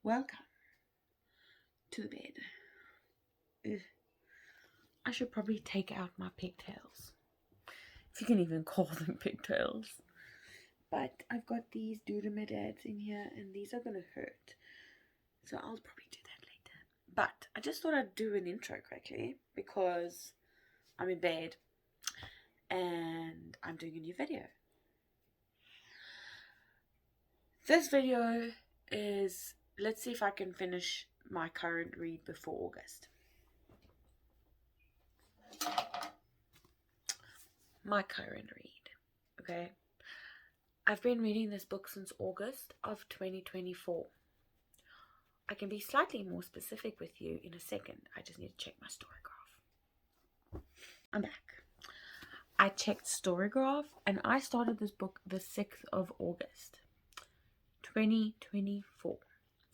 Welcome to the bed. Ugh. I should probably take out my pigtails, if you can even call them pigtails. But I've got these doodads in here, and these are gonna hurt, so I'll probably do that later. But I just thought I'd do an intro quickly because I'm in bed and I'm doing a new video. This video is, let's see if I can finish my current read before August. My current read, okay? I've been reading this book since August of 2024. I can be slightly more specific with you in a second. I just need to check my StoryGraph. I'm back. I checked StoryGraph and I started this book the 6th of August 2024.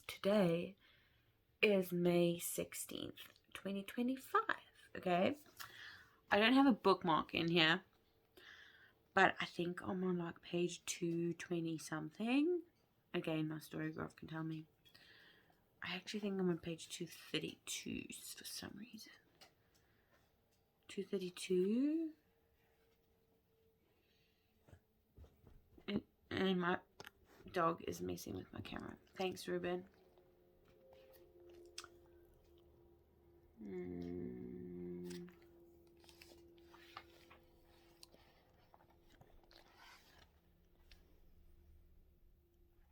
Today is May 16th, 2025, okay? I don't have a bookmark in here, but I think I'm on like page 220 something. Again, my StoryGraph can tell me. I actually think I'm on page 232 for some reason. 232. And my dog is messing with my camera. Thanks, Ruben.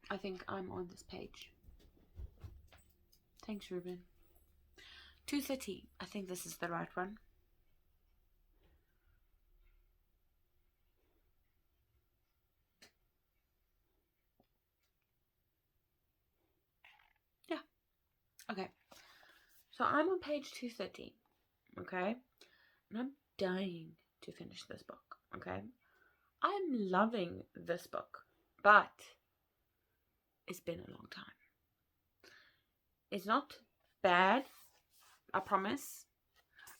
I think I'm on this page. Thanks, Ruben. 230. I think this is the right one. Yeah. Okay. So I'm on page 230. Okay. And I'm dying to finish this book. Okay. I'm loving this book. But it's been a long time. It's not bad, I promise.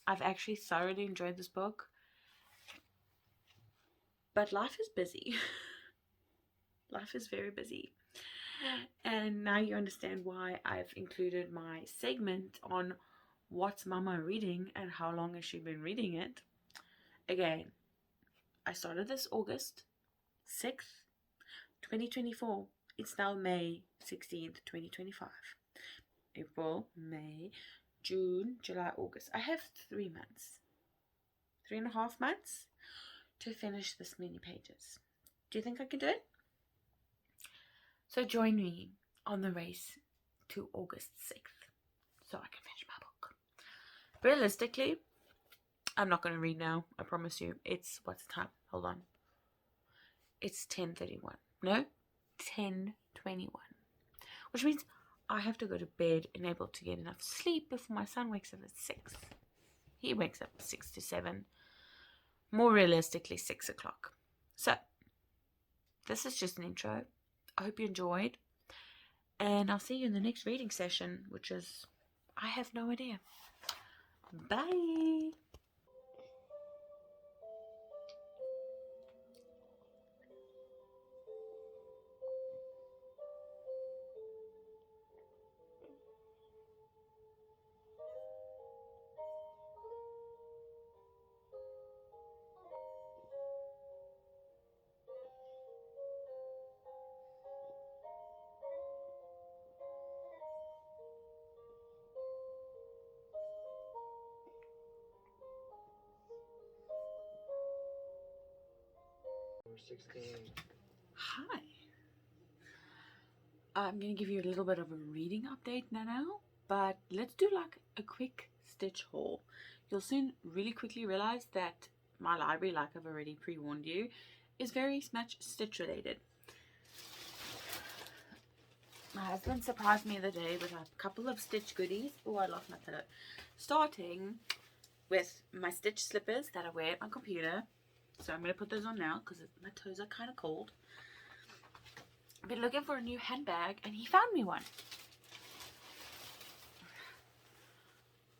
I've actually thoroughly enjoyed this book. But life is busy. Life is very busy. And now you understand why I've included my segment on what's Mama reading and how long has she been reading it. Again, I started this August 6th, 2024. It's now May 16th, 2025. April, May, June, July, August. I have 3 months. 3.5 months to finish this many pages. Do you think I can do it? So join me on the race to August 6th so I can finish my book. Realistically, I'm not going to read now. I promise you. It's, what's the time? Hold on. It's 10:31. No, 10:21. Which means I have to go to bed and able to get enough sleep before my son wakes up at 6. He wakes up 6 to 7. More realistically, 6 o'clock. So, this is just an intro. I hope you enjoyed. And I'll see you in the next reading session, which is, I have no idea. Bye. Hi. I'm going to give you a little bit of a reading update now, but let's do like a quick stitch haul. You'll soon really quickly realize that my library, like I've already pre-warned you, is very much stitch related. My husband surprised me the other day with a couple of stitch goodies. Oh, I lost my pillow. Starting with my stitch slippers that I wear at my computer. So I'm going to put those on now because my toes are kind of cold. I've been looking for a new handbag and he found me one.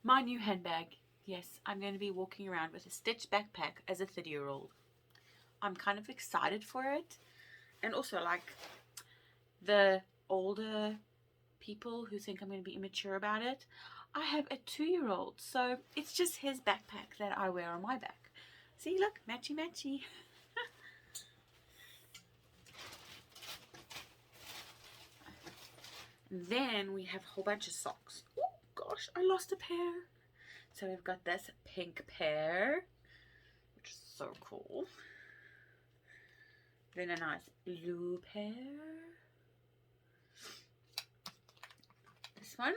My new handbag. Yes, I'm going to be walking around with a stitch backpack as a 30-year-old. I'm kind of excited for it. And also, like, the older people who think I'm going to be immature about it. I have a 2-year-old, so it's just his backpack that I wear on my back. See, look, matchy matchy. Then we have a whole bunch of socks. Oh gosh, I lost a pair. So we've got this pink pair, which is so cool. Then a nice blue pair. This one.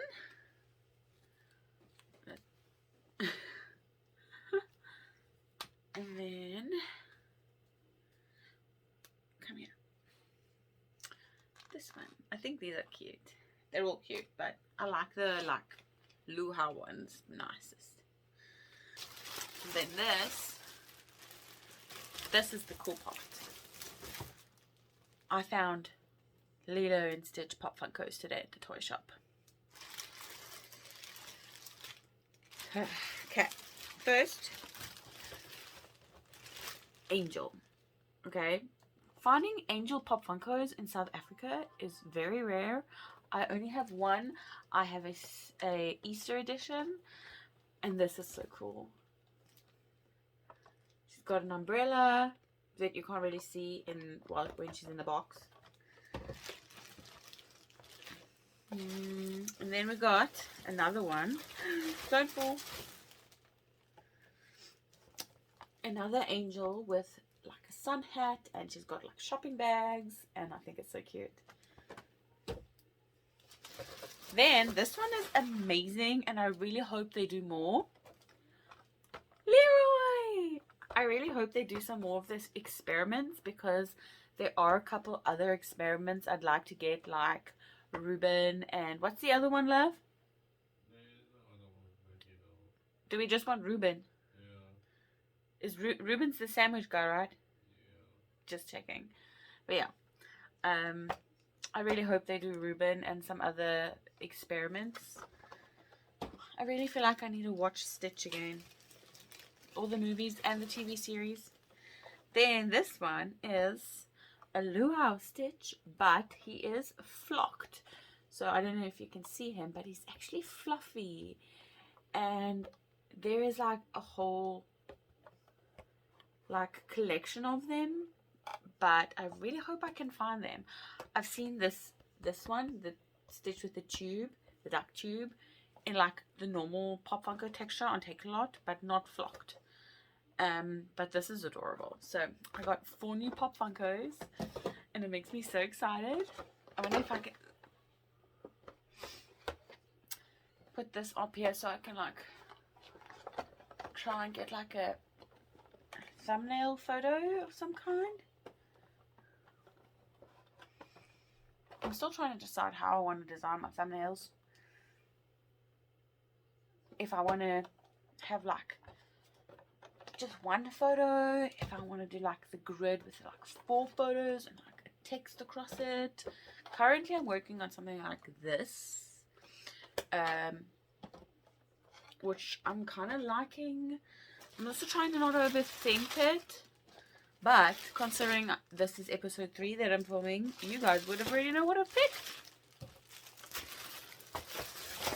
And then, come here. This one. I think these are cute. They're all cute, but I like the luau ones nicest. And then this is the cool part. I found Lilo and Stitch Pop Funkos today at the toy shop. Okay, first, Angel. Okay, finding Angel Pop Funkos in South Africa is very rare. I only have one. I have a Easter edition, and this is so cool. She's got an umbrella that you can't really see when she's in the box. And then we got another one. Don't fall. Another angel with like a sun hat, and she's got like shopping bags, and I think it's so cute. Then this one is amazing, and I really hope they do more. Leroy! I really hope they do some more of this experiments, because there are a couple other experiments I'd like to get, like Ruben and what's the other one, love? Do we just want Ruben? Yeah. Is Ruben's the sandwich guy, right? Yeah. Just checking. But yeah, I really hope they do Ruben and some other experiments. I really feel like I need to watch Stitch again. All the movies and the TV series. Then this one is a luau Stitch, but he is flocked. So I don't know if you can see him, but he's actually fluffy. And there is like a whole like collection of them, but I really hope I can find them. I've seen this one, the Stitch with the tube, the duck tube, in like the normal Pop Funko texture on Takealot, but not flocked. But this is adorable. So I got 4 new Pop Funkos, and it makes me so excited. I wonder if I can put this up here so I can like try and get like a thumbnail photo of some kind. I'm still trying to decide how I want to design my thumbnails. If I want to have like just one photo, if I want to do like the grid with like 4 photos and like a text across it. Currently I'm working on something like this, which I'm kind of liking. I'm also trying to not overthink it, but considering this is episode 3 that I'm filming, you guys would have already know what I've picked.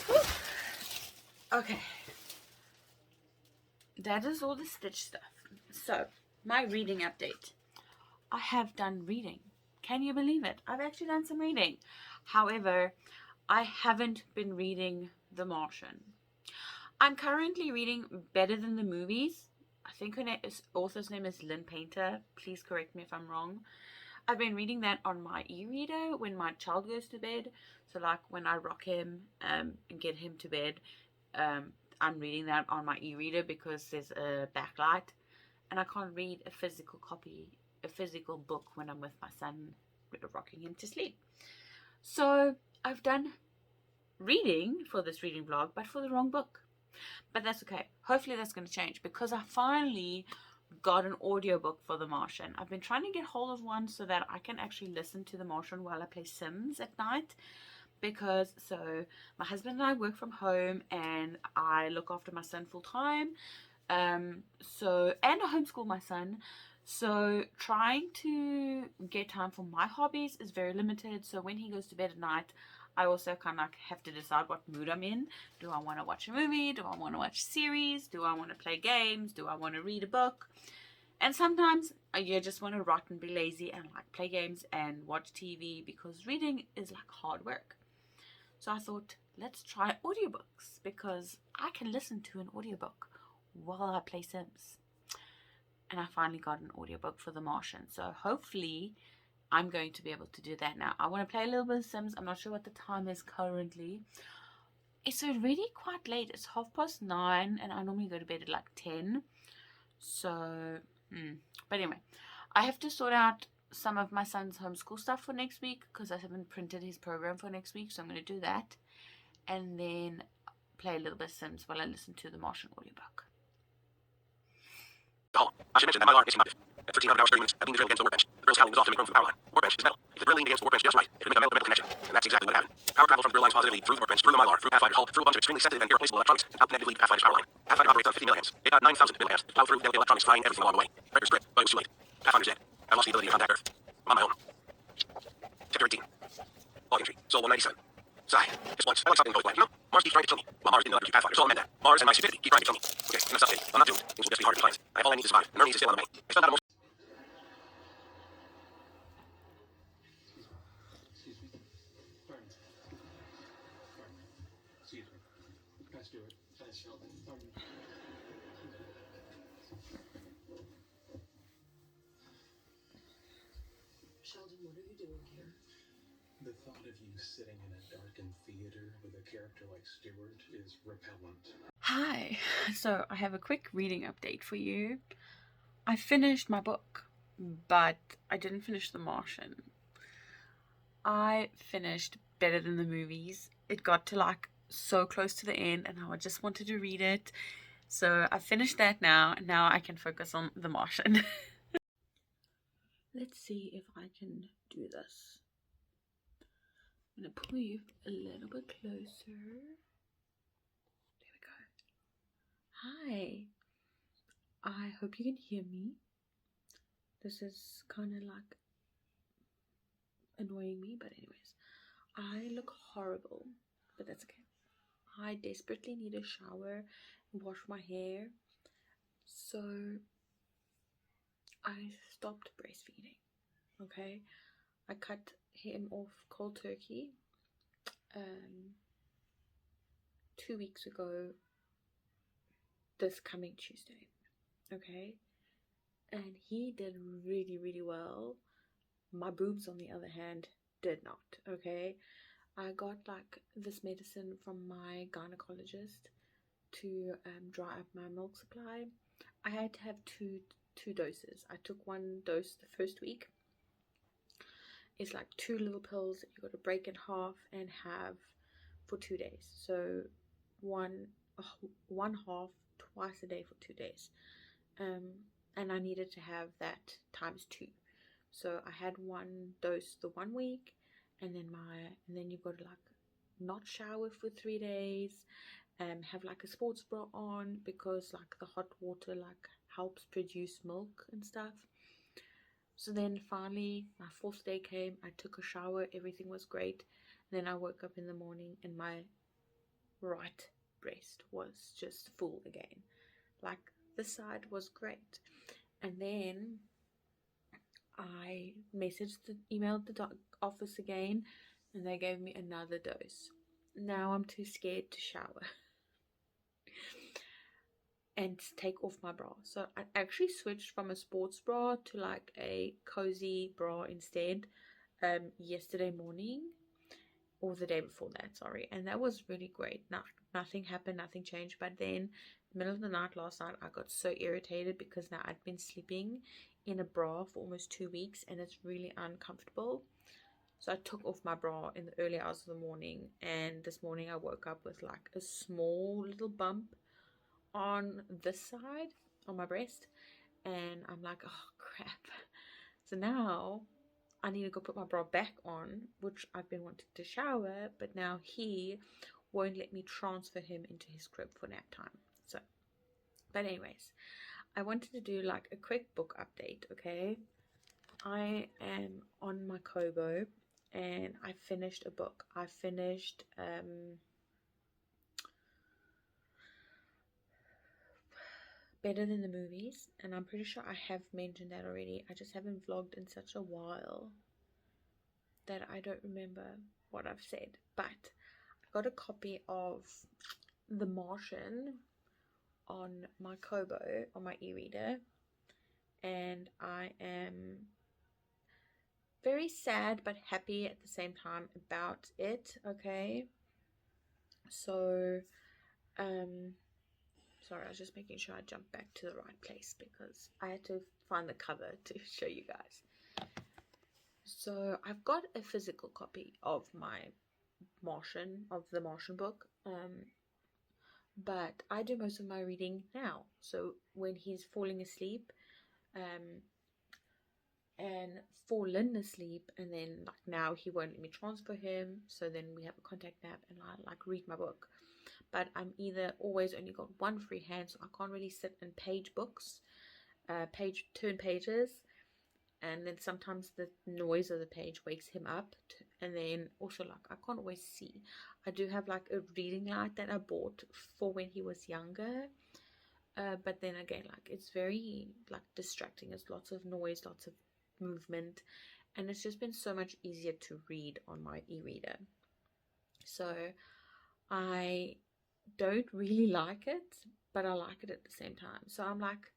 Whew. Okay, that is all the Stitch stuff. So my reading update. I have done reading. Can you believe it? I've actually done some reading. However, I haven't been reading The Martian. I'm currently reading Better Than the Movies. I think her author's name is Lynn Painter. Please correct me if I'm wrong. I've been reading that on my e-reader when my child goes to bed. So like when I rock him and get him to bed, I'm reading that on my e-reader because there's a backlight. And I can't read a physical book when I'm with my son, rocking him to sleep. So I've done reading for this reading vlog, but for the wrong book. But that's okay. Hopefully that's going to change, because I finally got an audiobook for The Martian. I've been trying to get hold of one so that I can actually listen to The Martian while I play Sims at night. Because so my husband and I work from home, and I look after my son full time. And I homeschool my son. So trying to get time for my hobbies is very limited. So when he goes to bed at night, I also kind of like have to decide what mood I'm in. Do I want to watch a movie? Do I want to watch a series? Do I want to play games? Do I want to read a book? And sometimes you just want to rot and be lazy and like play games and watch TV, because reading is like hard work. So I thought, let's try audiobooks, because I can listen to an audiobook while I play Sims. And I finally got an audiobook for The Martian. So hopefully I'm going to be able to do that now. I want to play a little bit of Sims. I'm not sure what the time is currently. It's already quite late. It's 9:30 and I normally go to bed at like 10. So, but anyway, I have to sort out some of my son's homeschool stuff for next week, because I haven't printed his program for next week. So I'm going to do that. And then play a little bit of Sims while I listen to the Martian audiobook. I should mention that my alarm is inactive. At 1300 hours 30 minutes, I've been drilled against the workbench. The drill scaffolding is off to make room for the power line. Workbench is metal. If the drill leaned against the workbench just right, it would make a metal connection. And that's exactly what happened. Power traveled from the drill lines positively through the workbench, through the mylar, through Pathfinder's hull, through a bunch of extremely sensitive and irreplaceable electronics, and out negatively to Pathfinder's power line. Pathfinder operates on 50 milliamps. It got 9,000 milliamps. Plowed through delicate electronics, frying everything along the way. Record strip, but it was too late. Pathfinder's dead. I lost the ability to contact Earth. I'm on my own. Chapter 18. Log entry. Soul 197. Sigh. Just once. I like something both ways, you know? Mars keeps trying to kill me. While Mars didn't let me keep Pathfinder, so I meant that. Mars and my stupidity keep trying to kill me. Okay, enough stuff. I'm not doomed. Things will just be harder to find. I have all I need to survive. And Ernie's is still on the way. It's not that most. Excuse me. Pardon. Pardon me. Excuse me. Pass Stewart. Pass Sheldon. Pardon. Sheldon, what are you doing here? The thought of you sitting in a darkened theater with a character like Stewart is repellent. Hi. So I have a quick reading update for you. I finished my book, but I didn't finish The Martian. I finished Better Than the Movies. It got to like so close to the end and I just wanted to read it. So I finished that now. Now I can focus on The Martian. Let's see if I can do this. I'm going to pull you a little bit closer. There we go. Hi. I hope you can hear me. This is kind of like annoying me, but anyways, I look horrible, but that's okay. I desperately need a shower and wash my hair, so I stopped breastfeeding. Okay, I cut him off cold turkey 2 weeks ago, this coming Tuesday. Okay, and he did really, really well. My boobs, on the other hand, did not. Okay, I got like this medicine from my gynecologist to dry up my milk supply. I had to have two doses. I took one dose the first week. It's like 2 little pills that you got to break in half and have for 2 days. So one half twice a day for 2 days. And I needed to have that times 2. So I had one dose the 1 week, and then you've got to like not shower for 3 days, have like a sports bra on, because like the hot water like helps produce milk and stuff. So then finally my 4th day came, I took a shower, everything was great. And then I woke up in the morning and my right breast was just full again. Like this side was great. And then I emailed the office again, and they gave me another dose. Now I'm too scared to shower and take off my bra. So I actually switched from a sports bra to like a cozy bra instead yesterday morning, or the day before that, sorry. And that was really great. Nothing happened, nothing changed. But then middle of the night last night, I got so irritated because now I'd been sleeping in a bra for almost 2 weeks and it's really uncomfortable. So I took off my bra in the early hours of the morning, and this morning I woke up with like a small little bump on this side on my breast, and I'm like, oh crap. So now I need to go put my bra back on, which I've been wanting to shower, but now he won't let me transfer him into his crib for nap time. So, but anyways, I wanted to do like a quick book update, okay? I am on my Kobo and I finished a book. I finished Better Than the Movies, and I'm pretty sure I have mentioned that already. I just haven't vlogged in such a while that I don't remember what I've said. But I got a copy of The Martian on my Kobo, on my e-reader, and I am very sad but happy at the same time about it, okay? So, sorry, I was just making sure I jumped back to the right place because I had to find the cover to show you guys. So I've got a physical copy of my the Martian book, but I do most of my reading now. So when he's falling asleep, and fallen asleep, and then like now he won't let me transfer him, so then we have a contact nap and I like read my book. But I'm either always only got one free hand, so I can't really sit and page books, turn pages, and then sometimes the noise of the page wakes him up, and then also like I can't always see. I do have like a reading light that I bought for when he was younger, but then again, like it's very like distracting. There's lots of noise, lots of movement, and it's just been so much easier to read on my e-reader. So I don't really like it, but I like it at the same time. So I'm like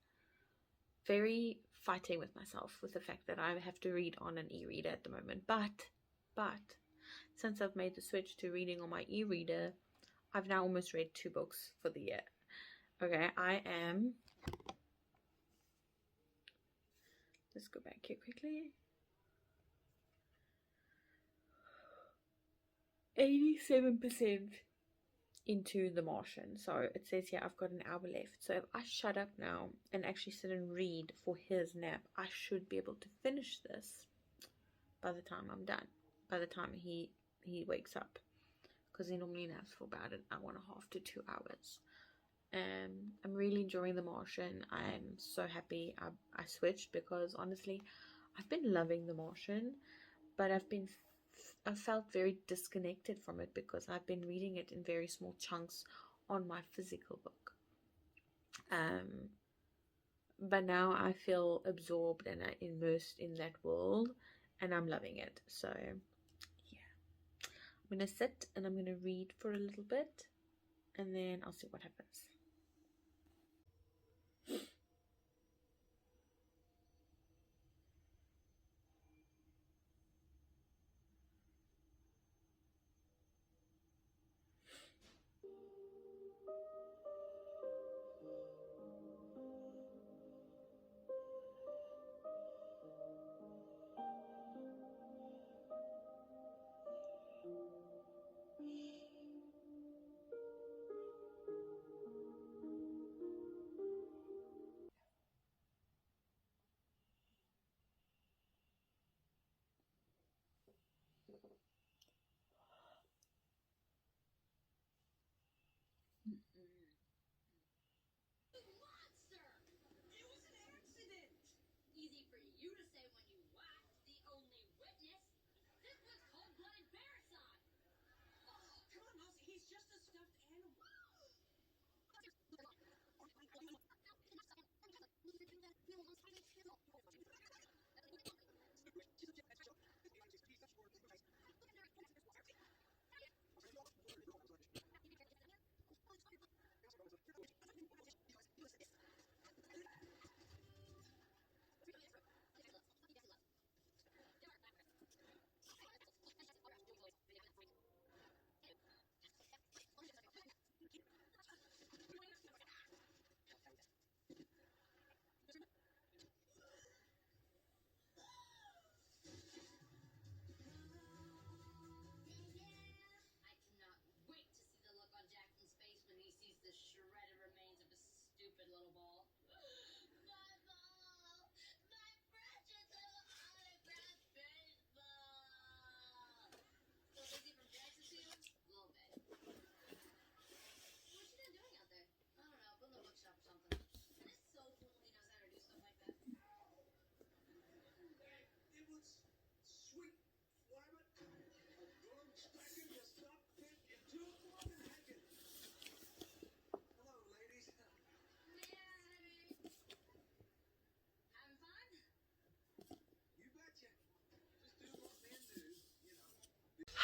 very fighting with myself with the fact that I have to read on an e-reader at the moment. But since I've made the switch to reading on my e-reader, I've now almost read 2 books for the year. Okay, I am, let's go back here quickly, 87% into The Martian. So it says here I've got an hour left. So if I shut up now and actually sit and read for his nap, I should be able to finish this by the time I'm done, by the time he wakes up, because he normally naps for about an hour and a half to 2 hours. I'm really enjoying The Martian. I'm so happy I switched, because honestly I've been loving The Martian, but I felt very disconnected from it because I've been reading it in very small chunks on my physical book. But now I feel absorbed and immersed in that world, and I'm loving it. So yeah, I'm gonna sit and I'm gonna read for a little bit, and then I'll see what happens.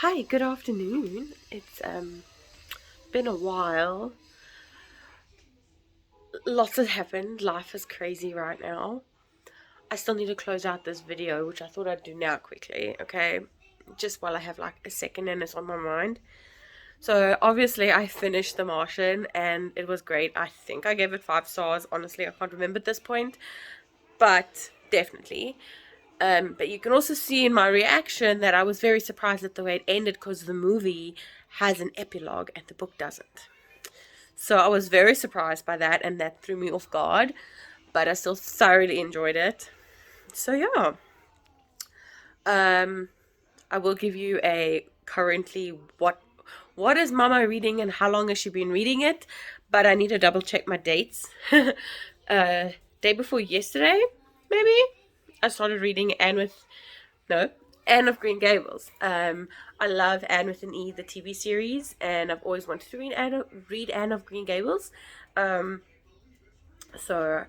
Hi, good afternoon. It's been a while. Lots has happened. Life is crazy right now. I still need to close out this video, which I thought I'd do now quickly, okay? Just while I have like a second and it's on my mind. So obviously I finished The Martian and it was great. I think I gave it 5 stars. Honestly, I can't remember at this point. But definitely. But you can also see in my reaction that I was very surprised at the way it ended because the movie has an epilogue and the book doesn't. So I was very surprised by that, and that threw me off guard, but I still thoroughly enjoyed it. So yeah, I will give you a currently what is Mama reading and how long has she been reading it, but I need to double check my dates. Day before yesterday, maybe I started reading Anne of Green Gables. I love Anne with an E, the TV series, and I've always wanted to read Anne of Green Gables. So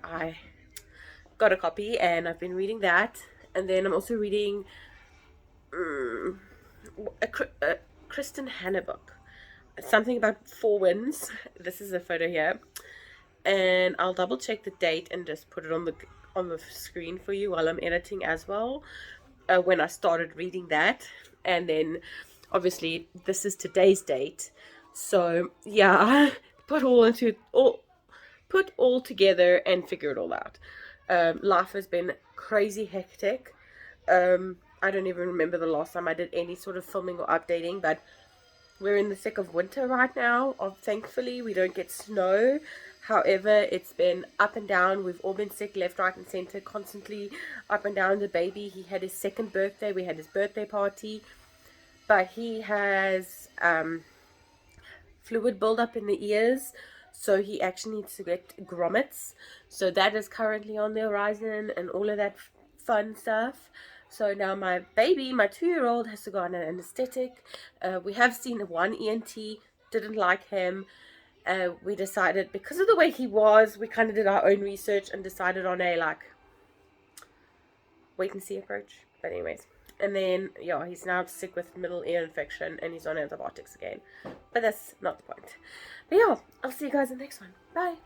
I got a copy and I've been reading that. And then I'm also reading a Kristen Hanna book. Something about 4 winds. This is a photo here. And I'll double check the date and just put it on the screen for you while I'm editing as well. When I started reading that, and then obviously this is today's date, so yeah, put all together and figure it all out. Life has been crazy hectic. I don't even remember the last time I did any sort of filming or updating, but we're in the thick of winter right now. Thankfully we don't get snow. However, it's been up and down. We've all been sick left, right, and center, constantly up and down. The baby, he had his 2nd birthday. We had his birthday party. But he has fluid buildup in the ears. So he actually needs to get grommets. So that is currently on the horizon and all of that fun stuff. So now my baby, my 2-year-old, has to go on an anesthetic. We have seen one ENT, didn't like him. We decided, because of the way he was, we kind of did our own research and decided on a wait and see approach. But anyways, and then yeah, he's now sick with middle ear infection and he's on antibiotics again, but that's not the point. But yeah, I'll see you guys in the next one. Bye.